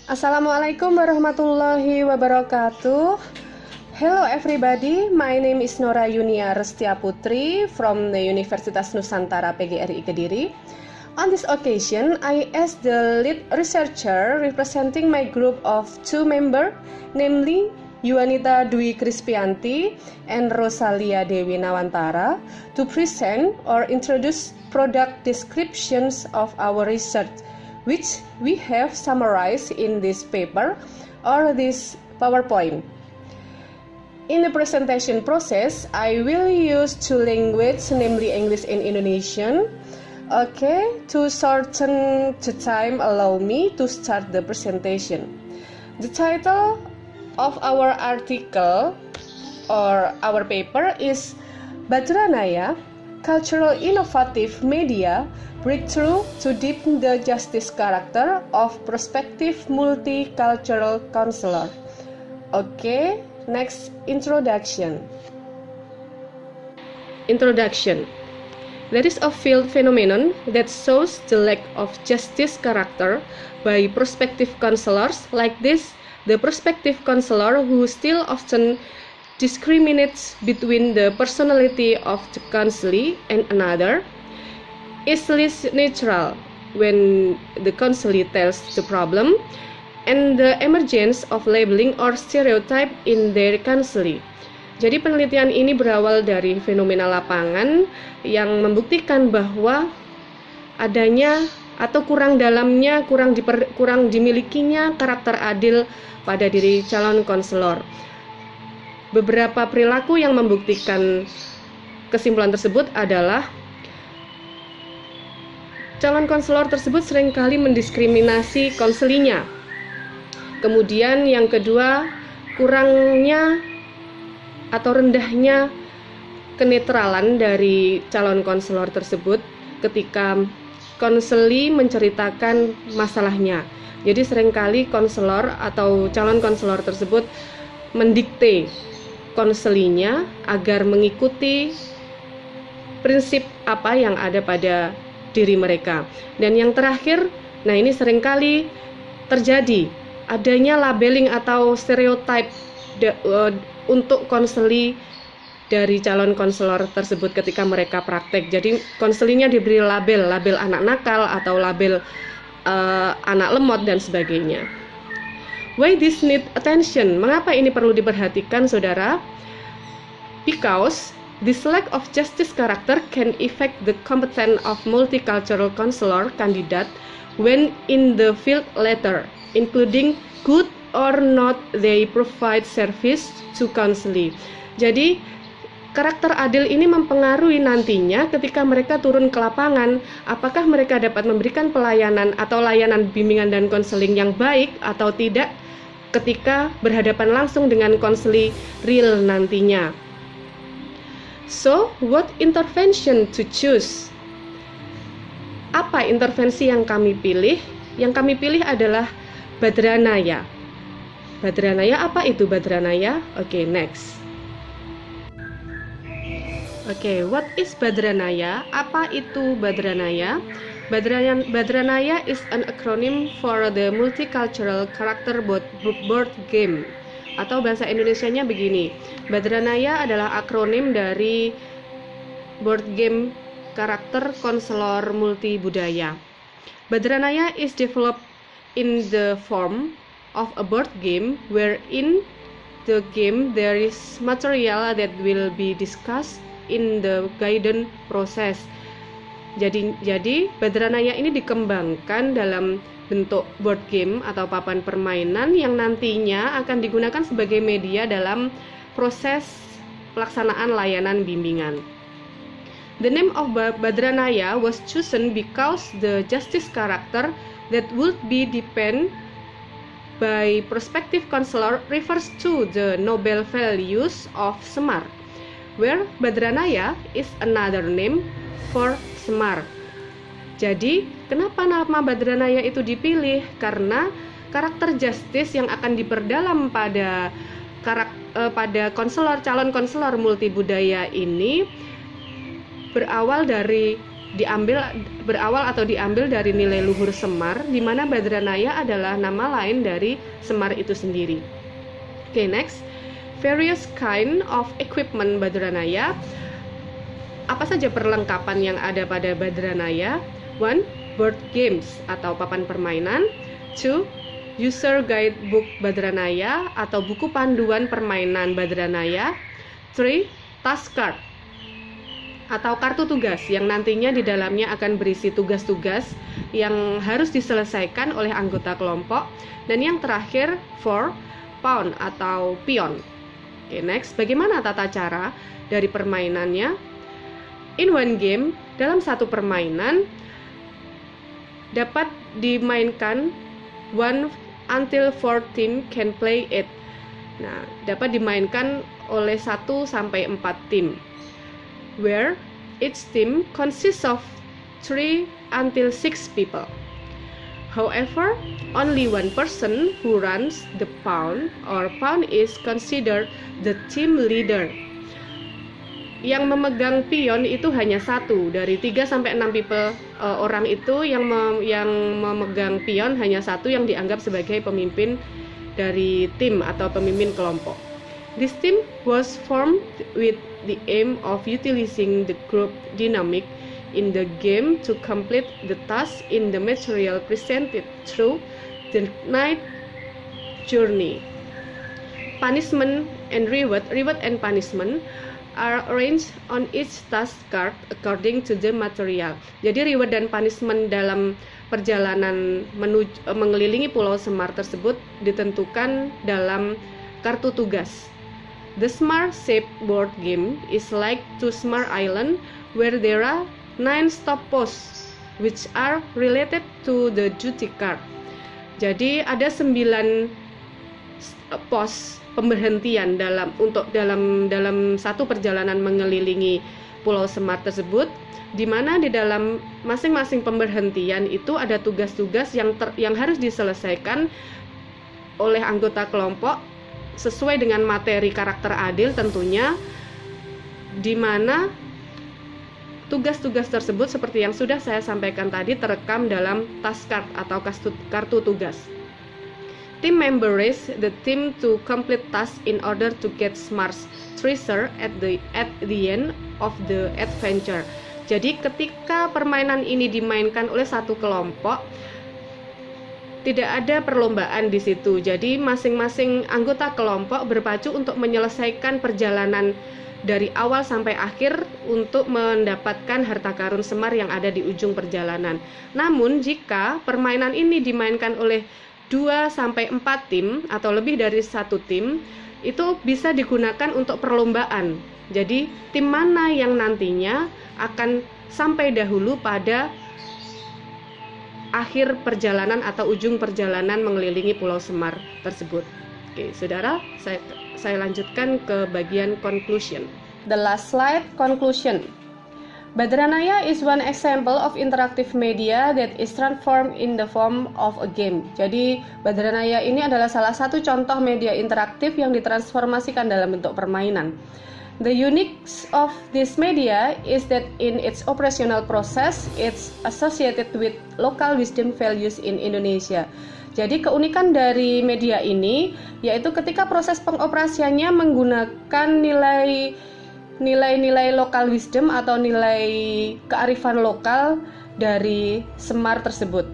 Assalamualaikum warahmatullahi wabarakatuh. Hello everybody, my name is Nora Yunia Restia Putri from the Universitas Nusantara PGRI Kediri. On this occasion, I as the lead researcher representing my group of two members, namely Yuanita Dwi Krispianti and Rosalia Dewi Nawantara, to present or introduce product descriptions of our research, which we have summarized in this paper or this PowerPoint. In the presentation process, I will use two languages, namely English and Indonesian. Okay, to shorten the time, allow me to start the presentation. The title of our article or our paper is Badranaya, Cultural Innovative Media Breakthrough to Deepen the Justice Character of Prospective Multicultural Counselor. Okay, next introduction. There is a field phenomenon that shows the lack of justice character by prospective counselors. Like this, the prospective counselor who still often discriminates between the personality of the counselee and another is less natural when the counselee tells the problem, and the emergence of labeling or stereotype in their counselee. Jadi penelitian ini berawal dari fenomena lapangan yang membuktikan bahwa adanya atau kurang dalamnya, kurang dimilikinya karakter adil pada diri calon konselor. Beberapa perilaku yang membuktikan kesimpulan tersebut adalah calon konselor tersebut seringkali mendiskriminasi konselinya. Kemudian yang kedua, kurangnya atau rendahnya kenetralan dari calon konselor tersebut ketika konseli menceritakan masalahnya. Jadi seringkali konselor atau calon konselor tersebut mendikte konselinya agar mengikuti prinsip apa yang ada pada diri mereka. Dan yang terakhir, nah ini seringkali terjadi adanya labeling atau stereotype untuk konseli dari calon konselor tersebut ketika mereka praktek. Jadi konselinya diberi label anak nakal atau label anak lemot dan sebagainya. Why this need attention? Mengapa ini perlu diperhatikan, saudara? Because this lack of justice character can affect the competence of multicultural counselor candidate when in the field later, including good or not they provide service to counselee. Jadi karakter adil ini mempengaruhi nantinya ketika mereka turun ke lapangan, apakah mereka dapat memberikan pelayanan atau layanan bimbingan dan konseling yang baik atau tidak ketika berhadapan langsung dengan konseli real nantinya. So, what intervention to choose? Apa intervensi yang kami pilih? Yang kami pilih adalah Badranaya. Badranaya, apa itu Badranaya? Oke, next. Oke, what is Badranaya? Apa itu Badranaya? Badranaya is an acronym for the Multicultural Character Board Game. Atau bahasa Indonesianya begini, Badranaya adalah akronim dari board game karakter konselor multibudaya. Badranaya is developed in the form of a board game wherein the game there is material that will be discussed in the guidance process. Jadi Badranaya ini dikembangkan dalam bentuk board game atau papan permainan yang nantinya akan digunakan sebagai media dalam proses pelaksanaan layanan bimbingan. The name of Badranaya was chosen because the justice character that would be depend by prospective counselor refers to the noble values of Semar, where Badranaya is another name for Semar. Jadi, kenapa nama Badranaya itu dipilih? Karena karakter justice yang akan diperdalam pada calon konselor multibudaya ini berawal dari diambil dari nilai luhur Semar, di mana Badranaya adalah nama lain dari Semar itu sendiri. Okay, next, various kind of equipment Badranaya. Apa saja perlengkapan yang ada pada Badranaya? 1. Board games atau papan permainan. 2. User guidebook Badranaya atau buku panduan permainan Badranaya. 3. Task card atau kartu tugas yang nantinya di dalamnya akan berisi tugas-tugas yang harus diselesaikan oleh anggota kelompok. Dan yang terakhir 4. Pawn atau pion. Okay, next, bagaimana tata cara dari permainannya? In one game, dalam satu permainan dapat dimainkan 1 until 4 team can play it. Nah, dapat dimainkan oleh 1 sampai 4 tim. Where each team consists of 3 until 6 people. However, only one person who runs the pawn or pawn is considered the team leader. Yang memegang pion itu hanya 1 dari 3 sampai 6 people orang itu yang memegang pion hanya 1 yang dianggap sebagai pemimpin dari tim atau pemimpin kelompok. This team was formed with the aim of utilizing the group dynamic in the game to complete the task in the material presented through the night journey. Punishment and reward and punishment are arranged on each task card according to the material. Jadi reward dan punishment dalam perjalanan mengelilingi Pulau Semar tersebut ditentukan dalam kartu tugas. The Semar shaped board game is like to Semar Island where there are 9 stop posts which are related to the duty card. Jadi ada 9 pos pemberhentian dalam satu perjalanan mengelilingi Pulau Semar tersebut, di mana di dalam masing-masing pemberhentian itu ada tugas-tugas yang harus diselesaikan oleh anggota kelompok sesuai dengan materi karakter adil tentunya, di mana tugas-tugas tersebut seperti yang sudah saya sampaikan tadi terekam dalam task card atau kartu tugas. Team member race the team to complete task in order to get Smart's treasure at the end of the adventure. Jadi ketika permainan ini dimainkan oleh satu kelompok, tidak ada perlombaan di situ. Jadi masing-masing anggota kelompok berpacu untuk menyelesaikan perjalanan dari awal sampai akhir untuk mendapatkan harta karun Semar yang ada di ujung perjalanan. Namun jika permainan ini dimainkan oleh 2 sampai 4 tim atau lebih dari 1 tim, itu bisa digunakan untuk perlombaan. Jadi tim mana yang nantinya akan sampai dahulu pada akhir perjalanan atau ujung perjalanan mengelilingi Pulau Semar tersebut. Oke, saudara, saya lanjutkan ke bagian conclusion. The last slide, conclusion. Badranaya is one example of interactive media that is transformed in the form of a game. Jadi, Badranaya ini adalah salah satu contoh media interaktif yang ditransformasikan dalam bentuk permainan. The uniqueness of this media is that in its operational process, it's associated with local wisdom values in Indonesia. Jadi keunikan dari media ini yaitu ketika proses pengoperasiannya menggunakan nilai-nilai local wisdom atau nilai kearifan lokal dari Semar tersebut.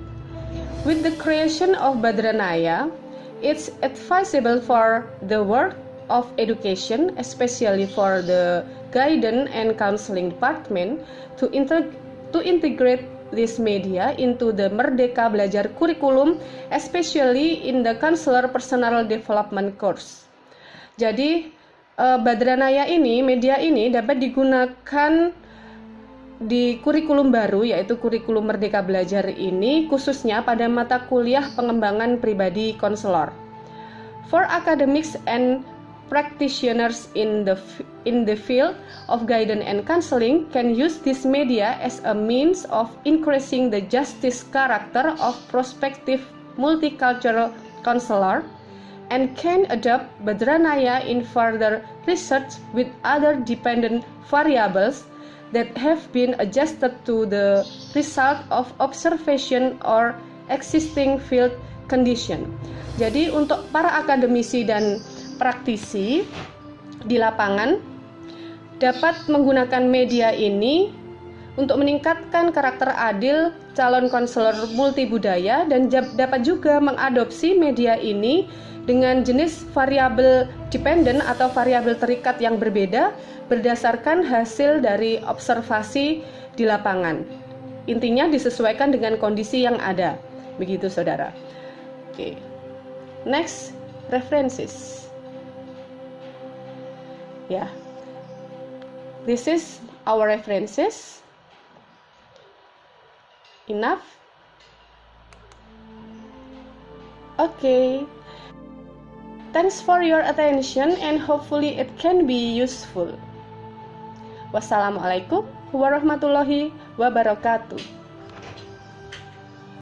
With the creation of Badranaya, it's advisable for the world of education, especially for the guidance and counseling department, to integrate this media into the Merdeka Belajar curriculum, especially in the counselor personal development course. Jadi Badranaya ini, media ini dapat digunakan di kurikulum baru, yaitu kurikulum Merdeka Belajar ini, khususnya pada mata kuliah pengembangan pribadi konselor. For academics and practitioners in the field of guidance and counseling can use this media as a means of increasing the justice character of prospective multicultural counselor and can adopt Badranaya in further research with other dependent variables that have been adjusted to the result of observation or existing field condition. Jadi untuk para akademisi dan praktisi di lapangan dapat menggunakan media ini untuk meningkatkan karakter adil calon konselor multibudaya, dan dapat juga mengadopsi media ini dengan jenis variabel dependent atau variabel terikat yang berbeda berdasarkan hasil dari observasi di lapangan. Intinya disesuaikan dengan kondisi yang ada. Begitu saudara. Oke. Next, references. Ya. This is our references. Enough? Okay. Thanks for your attention and hopefully it can be useful. Wassalamualaikum warahmatullahi wabarakatuh.